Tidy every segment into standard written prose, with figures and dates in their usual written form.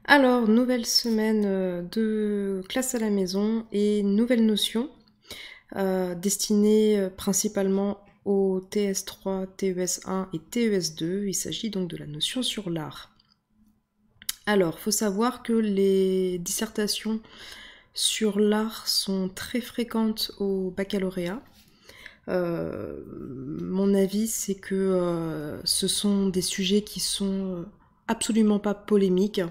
Alors, nouvelle semaine de classe à la maison et nouvelles notions destinées principalement au TS3, TES1 et TES2. Il s'agit donc de la notion sur l'art. Alors, faut savoir que les dissertations sur l'art sont très fréquentes au baccalauréat. Mon avis, c'est que ce sont des sujets qui sont absolument pas polémiques.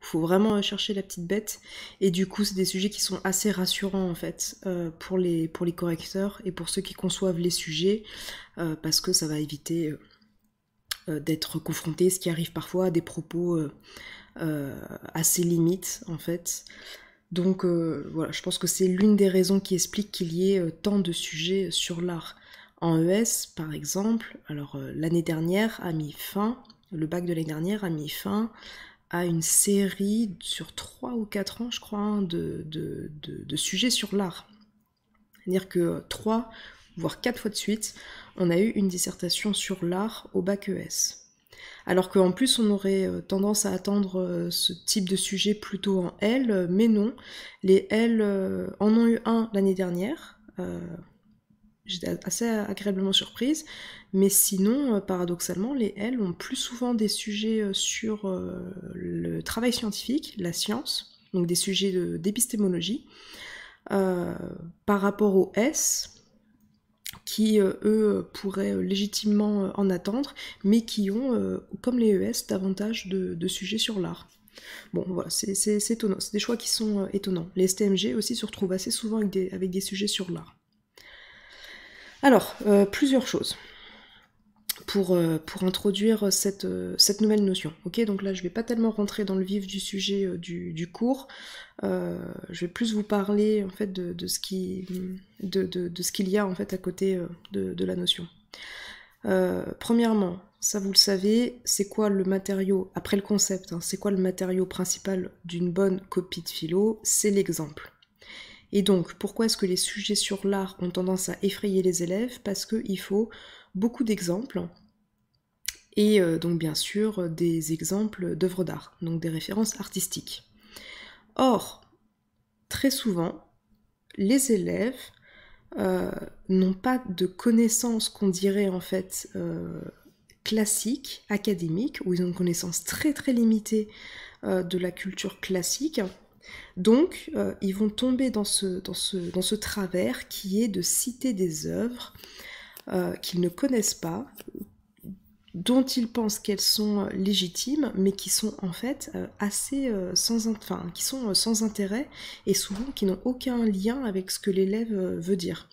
Faut vraiment chercher la petite bête. Et du coup, c'est des sujets qui sont assez rassurants en fait pour les correcteurs et pour ceux qui conçoivent les sujets, parce que ça va éviter d'être confronté, ce qui arrive parfois, à des propos assez limites en fait. Donc voilà, je pense que c'est l'une des raisons qui explique qu'il y ait tant de sujets sur l'art. En ES, par exemple, alors l'année dernière a mis fin, le bac de l'année dernière a mis fin à une série sur 3 ou 4 ans, je crois, hein, de sujets sur l'art. C'est-à-dire que 3, voire 4 fois de suite, on a eu une dissertation sur l'art au bac ES. Alors qu'en plus, on aurait tendance à attendre ce type de sujet plutôt en L, mais non. Les L en ont eu un l'année dernière. J'étais assez agréablement surprise, mais sinon, paradoxalement, les L ont plus souvent des sujets sur le travail scientifique, la science, donc des sujets d'épistémologie, par rapport aux S, qui, eux, pourraient légitimement en attendre, mais qui ont, comme les ES, davantage de sujets sur l'art. Bon, voilà, c'est étonnant, c'est des choix qui sont étonnants. Les STMG aussi se retrouvent assez souvent avec des sujets sur l'art. Alors, plusieurs choses pour introduire cette nouvelle notion. Ok, donc là je vais pas tellement rentrer dans le vif du sujet du cours, je vais plus vous parler en fait de ce qu'il y a en fait à côté de la notion. Premièrement, ça vous le savez, c'est quoi le matériau, après le concept, hein, c'est quoi le matériau principal d'une bonne copie de philo? C'est l'exemple. Et donc, pourquoi est-ce que les sujets sur l'art ont tendance à effrayer les élèves? Parce qu'il faut beaucoup d'exemples, et donc bien sûr des exemples d'œuvres d'art, donc des références artistiques. Or, très souvent, les élèves n'ont pas de connaissances qu'on dirait en fait classiques, académiques, où ils ont une connaissance très très limitée de la culture classique. Donc, ils vont tomber dans ce travers qui est de citer des œuvres qu'ils ne connaissent pas, dont ils pensent qu'elles sont légitimes, mais qui sont en fait assez qui sont sans intérêt et souvent qui n'ont aucun lien avec ce que l'élève veut dire.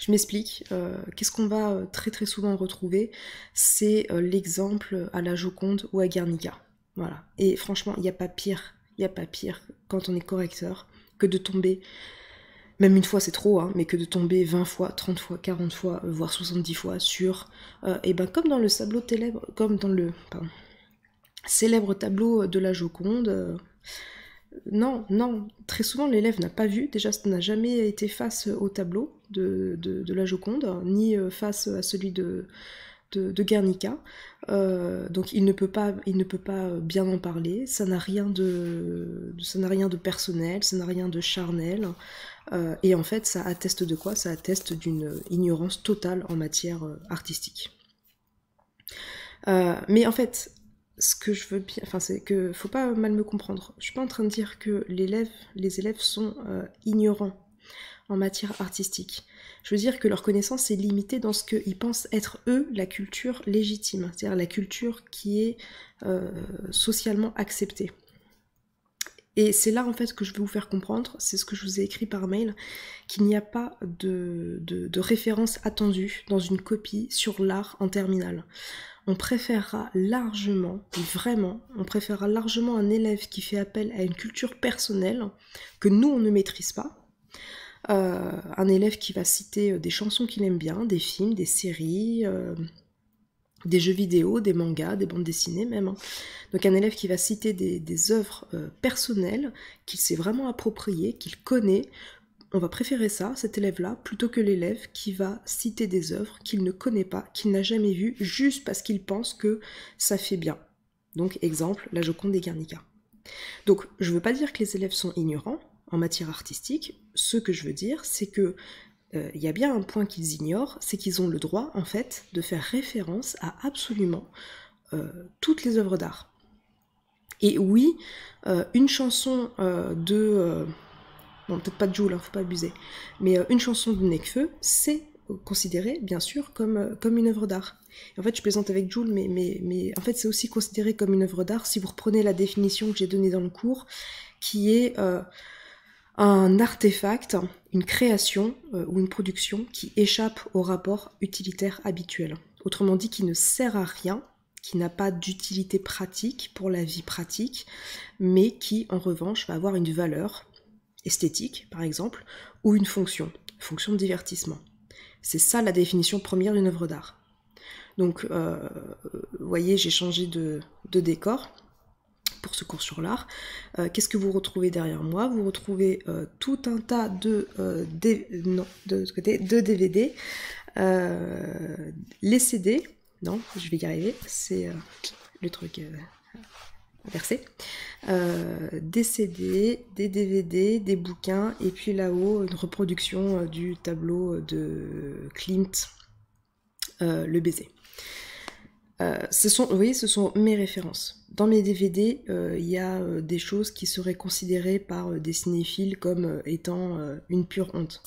Je m'explique. Qu'est-ce qu'on va très très souvent retrouver? C'est l'exemple à la Joconde ou à Guernica. Voilà. Et franchement, il n'y a pas pire. Il n'y a pas pire quand on est correcteur que de tomber, même une fois c'est trop, hein, mais que de tomber 20 fois, 30 fois, 40 fois, voire 70 fois sur, et ben comme dans le célèbre tableau de la Joconde, non, non, très souvent l'élève n'a pas vu, déjà n'a jamais été face au tableau de la Joconde, ni face à celui de Guernica, donc il ne peut pas bien en parler, ça n'a rien de personnel, ça n'a rien de charnel, et en fait ça atteste de quoi? Ça atteste d'une ignorance totale en matière artistique. Mais en fait, ce que je veux bien, enfin c'est que faut pas mal me comprendre. Je suis pas en train de dire que les élèves sont ignorants en matière artistique. Je veux dire que leur connaissance est limitée dans ce qu'ils pensent être eux la culture légitime, c'est-à-dire la culture qui est socialement acceptée. Et c'est là en fait que je veux vous faire comprendre, c'est ce que je vous ai écrit par mail, qu'il n'y a pas de référence attendue dans une copie sur l'art en terminale. On préférera largement, vraiment, on préférera largement un élève qui fait appel à une culture personnelle que nous on ne maîtrise pas. Un élève qui va citer des chansons qu'il aime bien, des films, des séries, des jeux vidéo, des mangas, des bandes dessinées même. Donc un élève qui va citer des œuvres personnelles qu'il s'est vraiment appropriées, qu'il connaît. On va préférer ça, cet élève-là, plutôt que l'élève qui va citer des œuvres qu'il ne connaît pas, qu'il n'a jamais vues, juste parce qu'il pense que ça fait bien. Donc exemple, la Joconde et Guernica. Donc je ne veux pas dire que les élèves sont ignorants en matière artistique, ce que je veux dire c'est que il y a bien un point qu'ils ignorent, c'est qu'ils ont le droit en fait de faire référence à absolument toutes les œuvres d'art. Et oui, une chanson bon, peut-être pas de Jul, hein, faut pas abuser, mais une chanson de Nekfeu, c'est considéré, bien sûr, comme une œuvre d'art. En fait, je plaisante avec Jul, mais en fait, c'est aussi considéré comme une œuvre d'art si vous reprenez la définition que j'ai donnée dans le cours, qui est un artefact, une création ou une production qui échappe au rapport utilitaire habituel. Autrement dit, qui ne sert à rien, qui n'a pas d'utilité pratique pour la vie pratique, mais qui, en revanche, va avoir une valeur esthétique, par exemple, ou une fonction de divertissement. C'est ça la définition première d'une œuvre d'art. Donc, vous voyez, j'ai changé de décor pour ce cours sur l'art. Qu'est-ce que vous retrouvez derrière moi? Vous retrouvez tout un tas de DVD, les CD, non, je vais y arriver, c'est le truc inversé, des CD, des DVD, des bouquins, et puis là-haut, une reproduction du tableau de Klimt, Le baiser. Ce sont mes références. Dans mes DVD, il y a des choses qui seraient considérées par des cinéphiles comme étant une pure honte.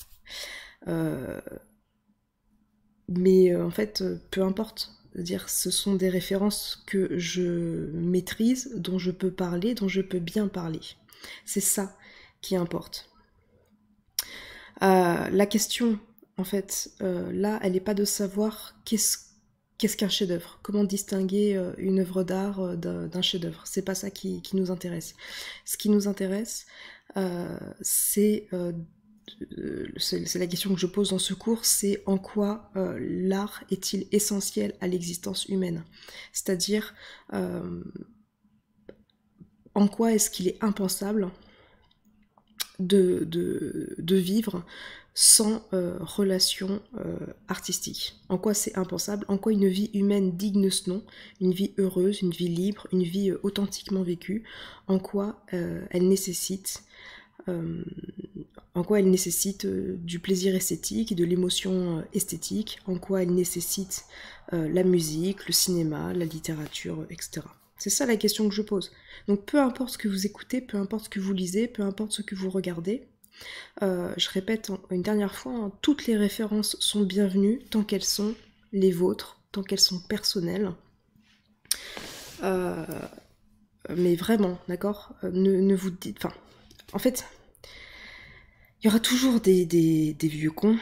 Mais en fait, peu importe. C'est-à-dire, ce sont des références que je maîtrise, dont je peux parler, dont je peux bien parler. C'est ça qui importe. La question, en fait, là, elle n'est pas de savoir qu'est-ce qu'un chef-d'œuvre, comment distinguer une œuvre d'art d'un chef-d'œuvre. C'est pas ça qui nous intéresse. Ce qui nous intéresse, c'est la question que je pose dans ce cours, c'est en quoi l'art est-il essentiel à l'existence humaine? C'est-à-dire, en quoi est-ce qu'il est impensable de vivre sans relation artistique? En quoi c'est impensable? En quoi une vie humaine digne ce nom, une vie heureuse, une vie libre, une vie authentiquement vécue, en quoi elle nécessite du plaisir esthétique, de l'émotion esthétique, en quoi elle nécessite la musique, le cinéma, la littérature, etc. C'est ça la question que je pose. Donc peu importe ce que vous écoutez, peu importe ce que vous lisez, peu importe ce que vous regardez, je répète une dernière fois, hein, toutes les références sont bienvenues tant qu'elles sont les vôtres, tant qu'elles sont personnelles. Mais vraiment, d'accord, ne vous dites... Enfin, en fait, il y aura toujours des vieux cons,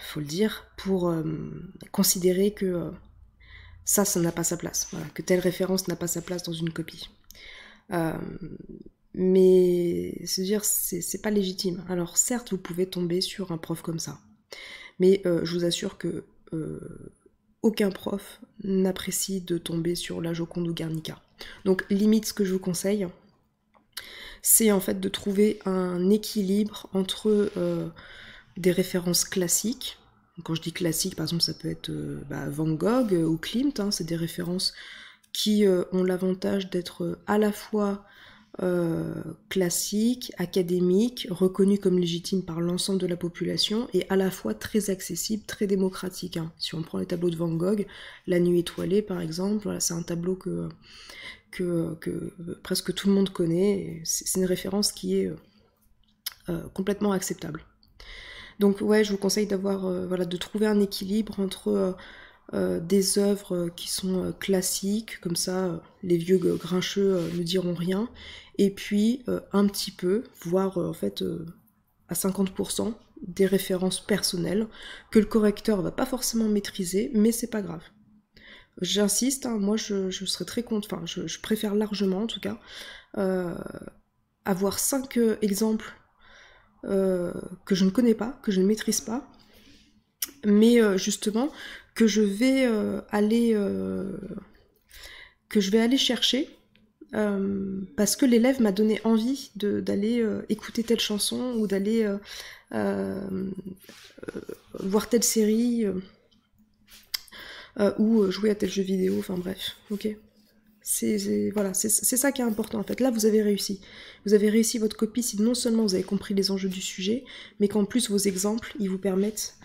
faut le dire, pour considérer que ça n'a pas sa place, voilà, que telle référence n'a pas sa place dans une copie. Mais se dire, c'est pas légitime. Alors certes, vous pouvez tomber sur un prof comme ça, mais je vous assure que aucun prof n'apprécie de tomber sur la Joconde ou Guernica. Donc limite, ce que je vous conseille, c'est en fait de trouver un équilibre entre des références classiques. Quand je dis classique, par exemple, ça peut être Van Gogh ou Klimt, hein, c'est des références qui ont l'avantage d'être à la fois classiques, académiques, reconnues comme légitimes par l'ensemble de la population, et à la fois très accessibles, très démocratiques. Hein. Si on prend les tableaux de Van Gogh, La Nuit étoilée par exemple, voilà, c'est un tableau que presque tout le monde connaît, c'est une référence qui est complètement acceptable. Donc ouais, je vous conseille de trouver un équilibre entre des œuvres qui sont classiques, comme ça les vieux grincheux ne diront rien, et puis un petit peu, voire en fait à 50%, des références personnelles que le correcteur va pas forcément maîtriser, mais c'est pas grave. J'insiste, hein, moi je serais très content, enfin je préfère largement en tout cas, avoir 5 exemples que je ne connais pas, que je ne maîtrise pas, mais justement que je vais aller chercher parce que l'élève m'a donné envie d'aller écouter telle chanson ou d'aller voir telle série ou jouer à tel jeu vidéo, enfin bref, ok. Voilà, c'est ça qui est important en fait. Là, vous avez réussi. Vous avez réussi votre copie si non seulement vous avez compris les enjeux du sujet, mais qu'en plus vos exemples, ils vous permettent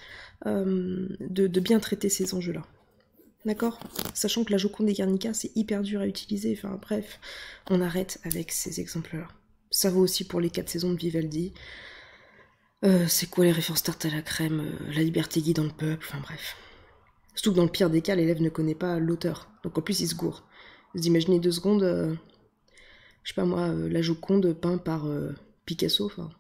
de bien traiter ces enjeux-là. D'accord? Sachant que la Joconde et Guernica, c'est hyper dur à utiliser. Enfin bref, on arrête avec ces exemples-là. Ça vaut aussi pour les 4 saisons de Vivaldi. C'est quoi les références tarte à la crème, la liberté guide dans le peuple, enfin bref. Surtout que dans le pire des cas, l'élève ne connaît pas l'auteur. Donc en plus, il se gourre. Vous imaginez 2 secondes, je sais pas moi, la Joconde peint par Picasso, enfin.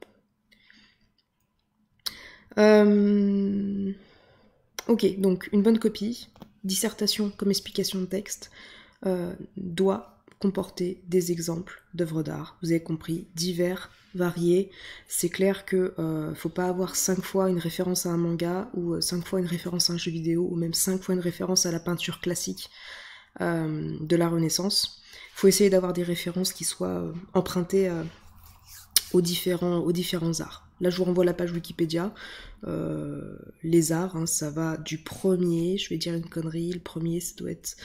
Ok, donc une bonne copie, dissertation comme explication de texte, doit comporter des exemples d'œuvres d'art. Vous avez compris, divers, variés. C'est clair que faut pas avoir 5 fois une référence à un manga, ou 5 fois une référence à un jeu vidéo, ou même 5 fois une référence à la peinture classique de la Renaissance. Il faut essayer d'avoir des références qui soient empruntées aux différents arts. Là, je vous renvoie à la page Wikipédia. Les arts, hein, ça va du premier, je vais dire une connerie, le premier, ça doit être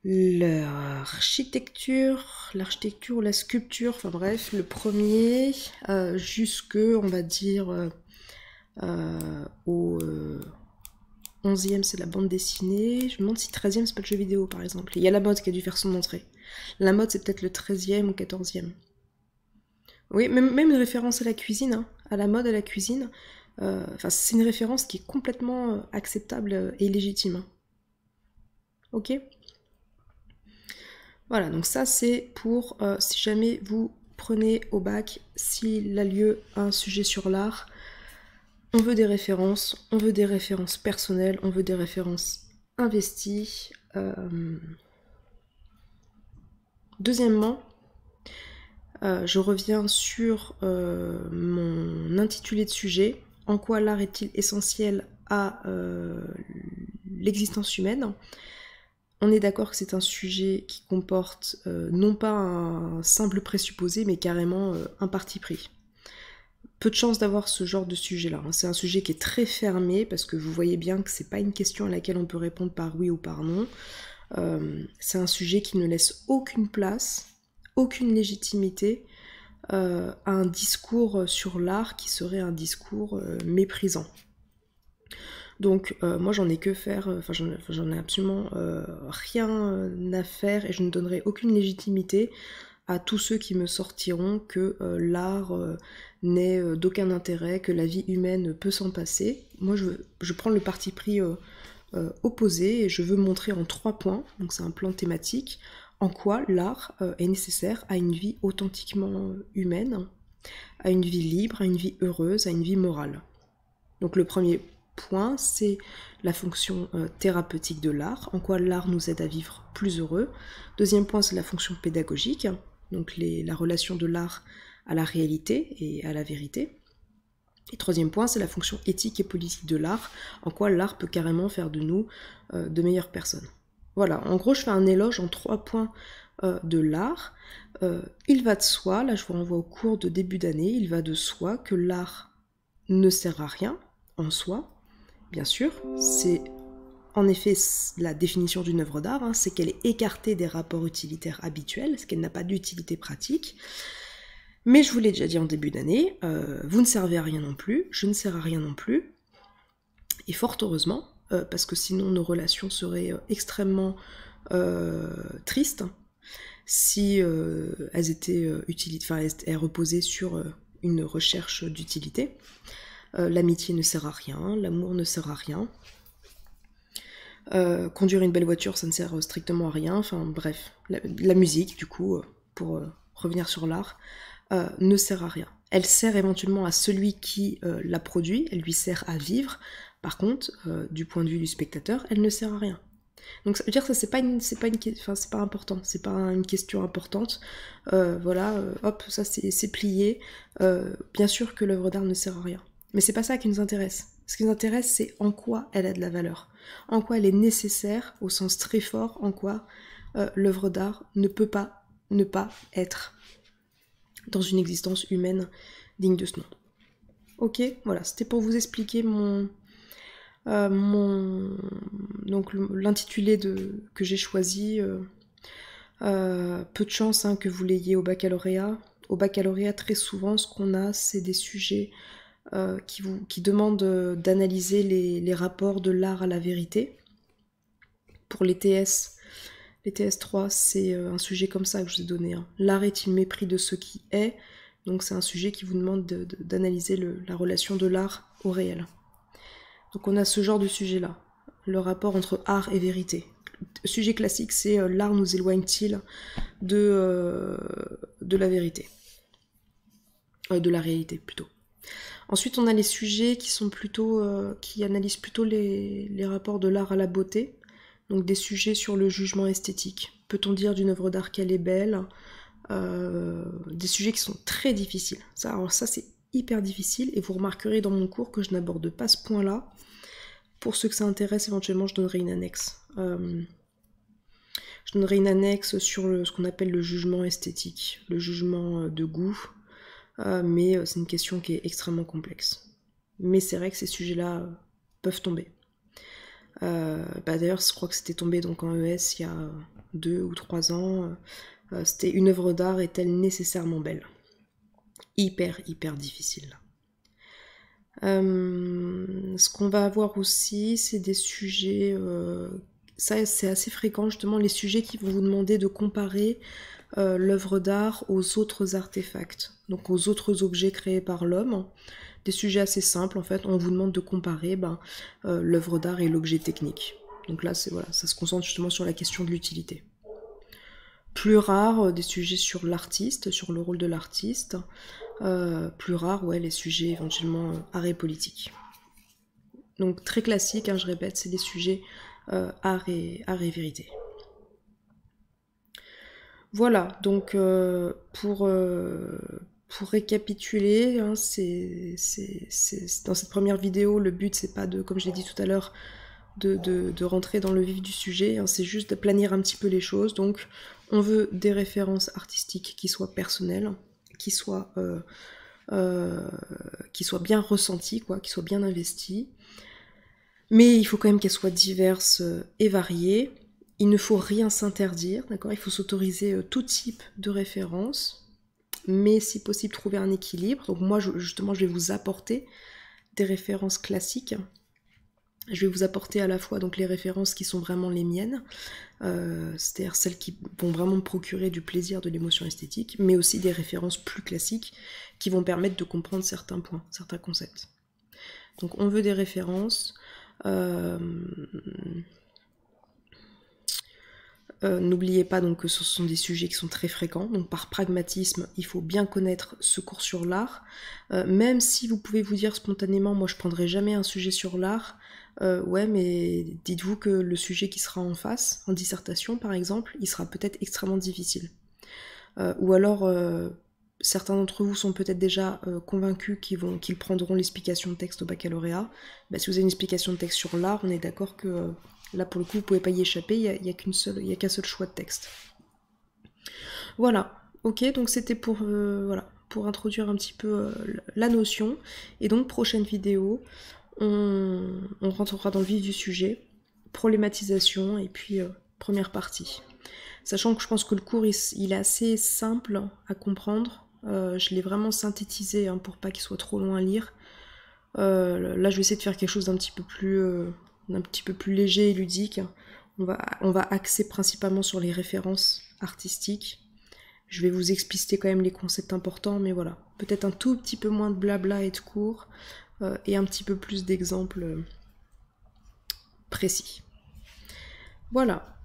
l'architecture, la sculpture, enfin bref, le premier, jusque, on va dire, au 11e, c'est la bande dessinée. Je me demande si 13e, c'est pas le jeu vidéo, par exemple. Il y a la mode qui a dû faire son entrée. La mode, c'est peut-être le 13e ou 14e. Oui, même une référence à la cuisine, hein, à la mode, à la cuisine. C'est une référence qui est complètement acceptable et légitime. Hein. Ok? Voilà, donc ça c'est pour si jamais vous prenez au bac, s'il a lieu un sujet sur l'art, on veut des références personnelles, on veut des références investies. Deuxièmement, je reviens sur mon intitulé de sujet. En quoi l'art est-il essentiel à l'existence humaine? On est d'accord que c'est un sujet qui comporte non pas un simple présupposé, mais carrément un parti pris. Peu de chance d'avoir ce genre de sujet-là. Hein. C'est un sujet qui est très fermé, parce que vous voyez bien que c'est pas une question à laquelle on peut répondre par oui ou par non. C'est un sujet qui ne laisse aucune place, aucune légitimité à un discours sur l'art qui serait un discours méprisant. Donc moi j'en ai que faire, j'en ai absolument rien à faire et je ne donnerai aucune légitimité à tous ceux qui me sortiront que l'art n'est d'aucun intérêt, que la vie humaine peut s'en passer. Moi je prends le parti pris opposé et je veux montrer en 3 points, donc c'est un plan thématique, en quoi l'art est nécessaire à une vie authentiquement humaine, à une vie libre, à une vie heureuse, à une vie morale. Donc le premier point, c'est la fonction thérapeutique de l'art, en quoi l'art nous aide à vivre plus heureux. Deuxième point, c'est la fonction pédagogique, donc la relation de l'art à la réalité et à la vérité. Et troisième point, c'est la fonction éthique et politique de l'art, en quoi l'art peut carrément faire de nous de meilleures personnes. Voilà, en gros, je fais un éloge en 3 points de l'art. Il va de soi, là je vous renvoie au cours de début d'année, il va de soi que l'art ne sert à rien en soi, bien sûr, c'est en effet la définition d'une œuvre d'art, hein, c'est qu'elle est écartée des rapports utilitaires habituels, c'est qu'elle n'a pas d'utilité pratique. Mais je vous l'ai déjà dit en début d'année, vous ne servez à rien non plus, je ne sers à rien non plus, et fort heureusement, parce que sinon nos relations seraient extrêmement tristes, si elles étaient elles reposaient sur une recherche d'utilité. L'amitié ne sert à rien, l'amour ne sert à rien. Conduire une belle voiture, ça ne sert strictement à rien. Enfin bref, la musique, du coup, pour revenir sur l'art, ne sert à rien. Elle sert éventuellement à celui qui la produit, elle lui sert à vivre. Par contre, du point de vue du spectateur, elle ne sert à rien. Donc ça veut dire que ça c'est pas important, c'est pas une question importante. Voilà, hop, ça c'est plié. Bien sûr que l'œuvre d'art ne sert à rien. Mais c'est pas ça qui nous intéresse. Ce qui nous intéresse, c'est en quoi elle a de la valeur. En quoi elle est nécessaire, au sens très fort, en quoi l'œuvre d'art ne peut pas ne pas être dans une existence humaine digne de ce nom. Ok, voilà, c'était pour vous expliquer donc l'intitulé que j'ai choisi Peu de chance hein, que vous l'ayez au baccalauréat. Au baccalauréat, très souvent, ce qu'on a, c'est des sujets qui demandent d'analyser les rapports de l'art à la vérité. Pour les TS3, c'est un sujet comme ça que je vous ai donné. Hein. L'art est-il mépris de ce qui est? Donc c'est un sujet qui vous demande d'analyser la relation de l'art au réel. Donc on a ce genre de sujet-là, le rapport entre art et vérité. Le sujet classique, c'est l'art nous éloigne-t-il de la vérité, de la réalité plutôt. Ensuite, on a les sujets qui sont plutôt, qui analysent plutôt les rapports de l'art à la beauté. Donc des sujets sur le jugement esthétique. Peut-on dire d'une œuvre d'art qu'elle est belle? Des sujets qui sont très difficiles. Alors ça, c'est hyper difficile et vous remarquerez dans mon cours que je n'aborde pas ce point-là. Pour ceux que ça intéresse, éventuellement, je donnerai une annexe. Je donnerai une annexe sur ce qu'on appelle le jugement esthétique, le jugement de goût, mais c'est une question qui est extrêmement complexe. Mais c'est vrai que ces sujets-là peuvent tomber. D'ailleurs, je crois que c'était tombé donc en ES il y a 2 ou 3 ans. C'était une œuvre d'art est-elle nécessairement belle? Hyper difficile. Ce qu'on va avoir aussi, c'est des sujets, ça c'est assez fréquent justement, les sujets qui vont vous demander de comparer l'œuvre d'art aux autres artefacts, donc aux autres objets créés par l'homme. Des sujets assez simples en fait, on vous demande de comparer l'œuvre d'art et l'objet technique. Donc là, voilà, ça se concentre justement sur la question de l'utilité. Plus rare, des sujets sur l'artiste, sur le rôle de l'artiste. Plus rare, ouais, les sujets éventuellement art et politique. Donc très classique, hein, je répète, c'est des sujets art et vérité. Voilà, donc pour récapituler, hein, dans cette première vidéo, le but c'est pas de, comme je l'ai dit tout à l'heure, de rentrer dans le vif du sujet, hein, c'est juste de planir un petit peu les choses. Donc on veut des références artistiques qui soient personnelles, qui soient bien ressenties, quoi, qui soient bien investies. Mais il faut quand même qu'elles soient diverses et variées. Il ne faut rien s'interdire, d'accord? Il faut s'autoriser tout type de références, mais si possible trouver un équilibre. Donc moi, justement, je vais vous apporter des références classiques. Je vais vous apporter à la fois donc les références qui sont vraiment les miennes, c'est-à-dire celles qui vont vraiment me procurer du plaisir, de l'émotion esthétique, mais aussi des références plus classiques qui vont permettre de comprendre certains points, certains concepts. Donc on veut des références. N'oubliez pas donc que ce sont des sujets qui sont très fréquents, donc par pragmatisme, il faut bien connaître ce cours sur l'art, même si vous pouvez vous dire spontanément, moi je prendrai jamais un sujet sur l'art, ouais mais dites-vous que le sujet qui sera en face, en dissertation par exemple, il sera peut-être extrêmement difficile. Ou alors, certains d'entre vous sont peut-être déjà convaincus qu'ils prendront l'explication de texte au baccalauréat. Si vous avez une explication de texte sur l'art, on est d'accord que là pour le coup vous pouvez pas y échapper, il n'y a qu'un seul choix de texte. Voilà, ok, donc c'était pour introduire un petit peu la notion. Et donc prochaine vidéo, on rentrera dans le vif du sujet, problématisation et puis première partie. Sachant que je pense que le cours il est assez simple à comprendre, je l'ai vraiment synthétisé hein, pour pas qu'il soit trop long à lire. Là je vais essayer de faire quelque chose d'un petit peu plus léger et ludique. On va axer principalement sur les références artistiques. Je vais vous expliciter quand même les concepts importants, mais voilà. Peut-être un tout petit peu moins de blabla et de cours, et un petit peu plus d'exemples précis. Voilà.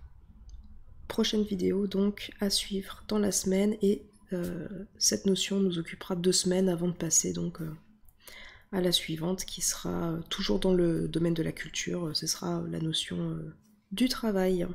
Prochaine vidéo donc à suivre dans la semaine, et cette notion nous occupera 2 semaines avant de passer donc à la suivante qui sera toujours dans le domaine de la culture, ce sera la notion du travail.